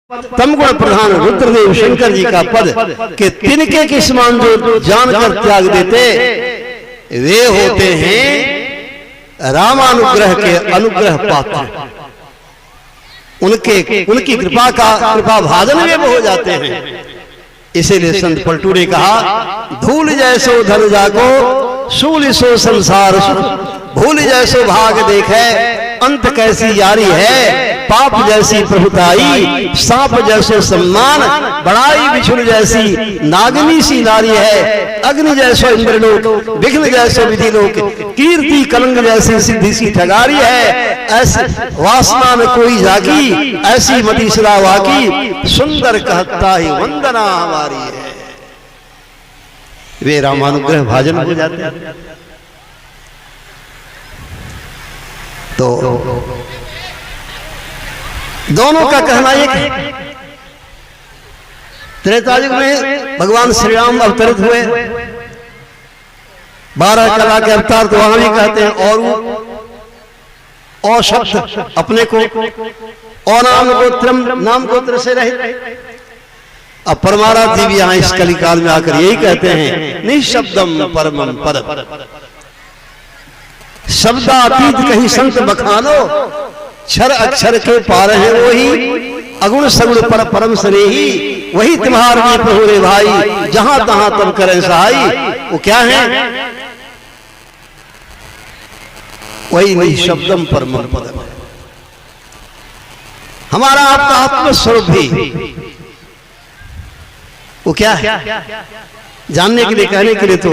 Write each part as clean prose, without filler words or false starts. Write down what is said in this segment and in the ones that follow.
तमगुण प्रधान रुद्रदेव शंकर जी का पद के तिनके के समान जो जानकर त्याग देते वे होते हैं रामानुग्रह के अनुग्रह पात्र। उनकी कृपा भाजन वे हो जाते हैं। इसीलिए संत पलटू ने कहा, धूल जैसो धन जाको शूल सो संसार भूल जैसो भाग देखे अंत कैसी यारी है, पाप जैसी प्रभुताई सांप जैसो सम्मान बड़ाई बिछुड़ जैसी नागनी सी नारी है, अग्नि जैसो इंद्रलोक विघ्न जैसो विधि लोक कीर्ति कलंक जैसी सिद्धि सी ठगारी है, ऐसी वासना में कोई जागी ऐसी मति सदा वाकी सुंदर कहता ही वंदना हमारी है। वे रामानुग्रह भाजन हो जाते हैं। तो दोनों का कहना एक है। त्रेता युग में भगवान श्री राम अवतरित हुए, 12 कला के अवतार तो वहां भी कहते हैं, और शब्द अपने को और नाम गोत्र से रहित। अब परमाराध्य भी यहां इस कलिकाल में आकर यही कहते हैं, निःशब्दम परमम पद शब्दातीत कहीं संत बखानो, क्षर अक्षर के पार है वही अगुण सगुण पर परम स्नेही, वही तुम्हार भी प्रभु रे भाई जहां तहां तब करें सहाई। वो क्या है? वही निःशब्दम परमम पदम। हमारा आपका आत्मस्वरूप भी वो क्या है जानने के लिए, कहने के लिए तो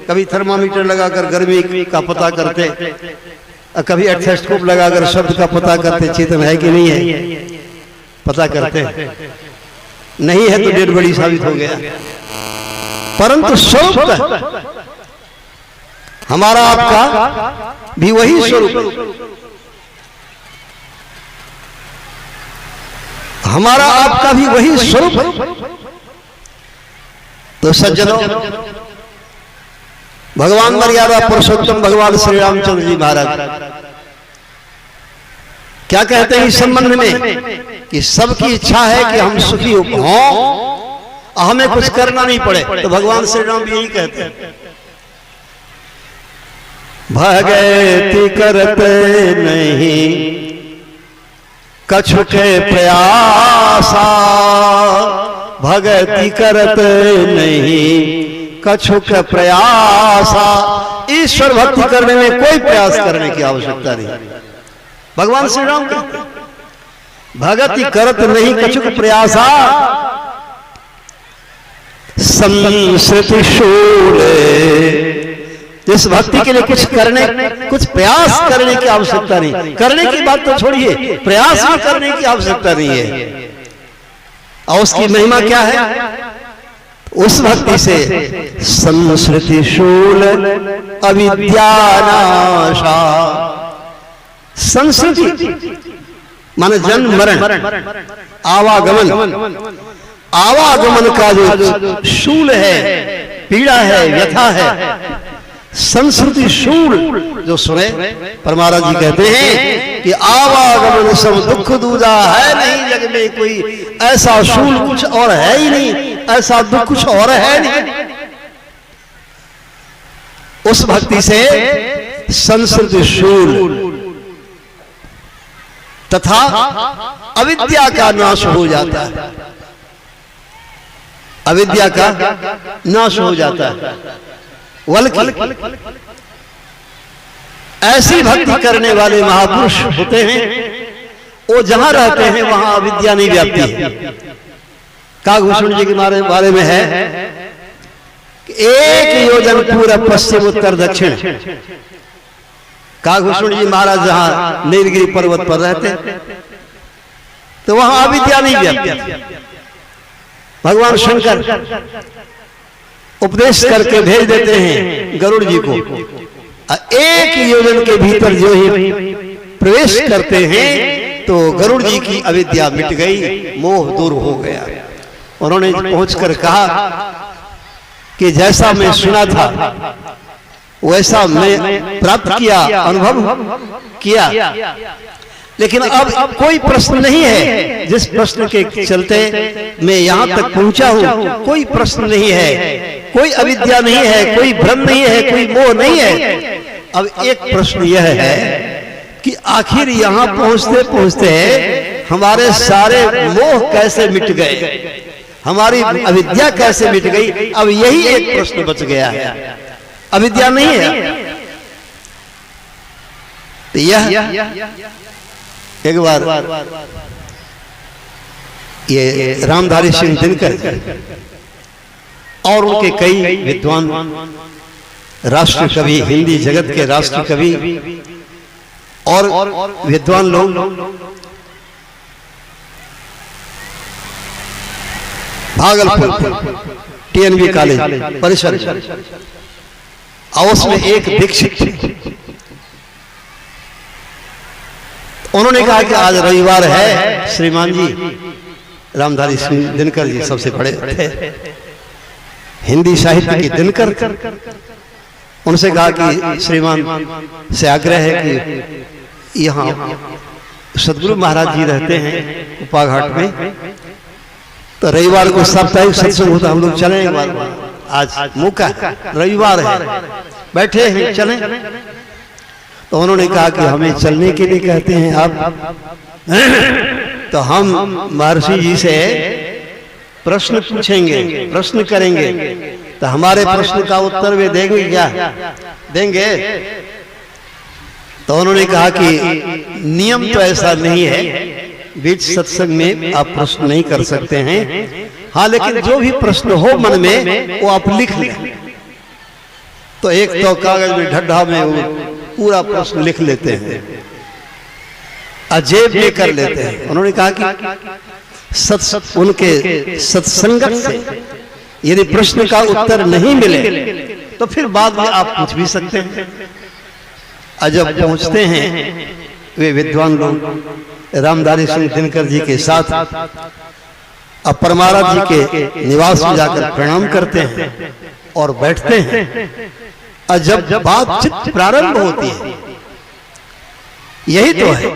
कभी थर्मामीटर लगाकर गर्मी का पता करते, कभी एथेस्कोप लगाकर शब्द का पता करते, चेतन है कि नहीं है पता करते, नहीं है तो डेढ़ बड़ी साबित हो गया। परंतु स्वरूप हमारा आपका भी वही स्वरूप, हमारा आपका भी वही स्वरूप। तो सज्जनों, भगवान मर्यादा पुरुषोत्तम भगवान श्री रामचंद्र जी महाराज क्या कहते हैं इस संबंध में कि सबकी इच्छा है कि हम सुखी हों, हमें कुछ करना नहीं पड़े। तो भगवान श्री राम भी यही कहते हैं, भगति करते नहीं कछु के प्रयासा, भगति करते नहीं कछु के प्रयासा। ईश्वर भक्ति करने में कोई प्रयास करने की आवश्यकता नहीं। भगवान श्री राम कहते हैं, भगति करत नहीं कछु के प्रयासा, संस्कृति शूले। इस भक्ति के लिए कुछ प्रयास करने की आवश्यकता नहीं। करने की बात तो छोड़िए, प्रयास भी करने की आवश्यकता नहीं है। और उसकी महिमा क्या है? उस भक्ति से संस्कृति शूल अविद्यानाशा। संस्कृति माने जन्म मरण आवागमन का जो शूल है, पीड़ा है, व्यथा है, संस्कृति शूल जो सुने परमाराज जी कहते हैं कि आवागमन सब दुख दूजा है नहीं जग में कोई, ऐसा शूल कुछ और है ही नहीं, ऐसा दुख कुछ और है नहीं। उस भक्ति से संस्कृति शूल तथा अविद्या का नाश हो जाता है, अविद्या का नाश हो जाता है। बल्कि ऐसी भक्ति करने वाले महापुरुष होते हैं, वो जहां रहते हैं वहां अविद्या नहीं व्यापती है। कागभूषण जी के बारे में है कि 1 योजन पूरा पश्चिम उत्तर दक्षिण। कागभूषण जी महाराज जहां नीलगिरी पर्वत पर रहते तो वहां अविद्या नहीं व्यापती। भगवान शंकर उपदेश करके भेज देते हैं गरुड़ जी को, 1 योजन के भीतर जो ही प्रवेश करते हैं तो गरुड़ जी की अविद्या मिट गई, मोह दूर हो गया। उन्होंने पहुंचकर कहा कि जैसा मैं सुना था वैसा मैं प्राप्त किया, अनुभव किया। लेकिन अब कोई प्रश्न नहीं है। जिस प्रश्न के चलते मैं यहाँ तक पहुंचा हूँ, कोई प्रश्न नहीं है, कोई अविद्या नहीं है, कोई भ्रम नहीं है, कोई मोह नहीं है। अब एक प्रश्न यह है कि आखिर यहाँ पहुंचते पहुंचते हमारे सारे मोह कैसे मिट गए, हमारी अविद्या कैसे मिट गई। अब यही एक प्रश्न बच गया है, अविद्या नहीं है। तो यह एक बार ये रामधारी सिंह दिनकर और उनके कई विद्वान राष्ट्र कवि, हिंदी जगत के राष्ट्र कवि और विद्वान लोग भागलपुर टीएनबी कॉलेज परिसर और उसमें एक दीक्षित, उन्होंने कहा कि आज रविवार है, श्रीमान जी रामधारी सिंह दिनकर जी सबसे बड़े थे हिंदी साहित्य के दिनकर, उनसे कहा कि श्रीमान से आग्रह है कि यहाँ सदगुरु महाराज जी रहते हैं उपाघाट में, तो रविवार को साप्ताहिक सत्संग होता, हम लोग चलें। आज मौका रविवार है, बैठे हैं, चलें। तो उन्होंने कहा कि हमें चलने के लिए कहते हैं आप, तो हम महर्षि जी से प्रश्न पूछेंगे, प्रश्न करेंगे, तो हमारे प्रश्न का उत्तर वे देंगे क्या, देंगे। तो उन्होंने कहा कि नियम तो ऐसा नहीं है, बीच सत्संग में आप प्रश्न नहीं कर सकते हैं, हाँ लेकिन जो भी प्रश्न हो मन में वो आप लिख लें। तो एक तो कागज में ढड्ढा में वो पूरा प्रश्न लिख लेते हैं, अजेब में कर लेते हैं। उन्होंने कहा कि उनके सत्संगत से यदि प्रश्न का उत्तर नहीं मिले तो फिर बाद में आप पूछ भी सकते हैं। जब पहुंचते हैं वे विद्वान लोग रामधारी सिंह दिनकर जी के साथ अब परमाराज जी के निवास में जाकर प्रणाम करते हैं और बैठते हैं। और जब बातचीत प्रारंभ होती है, यही तो है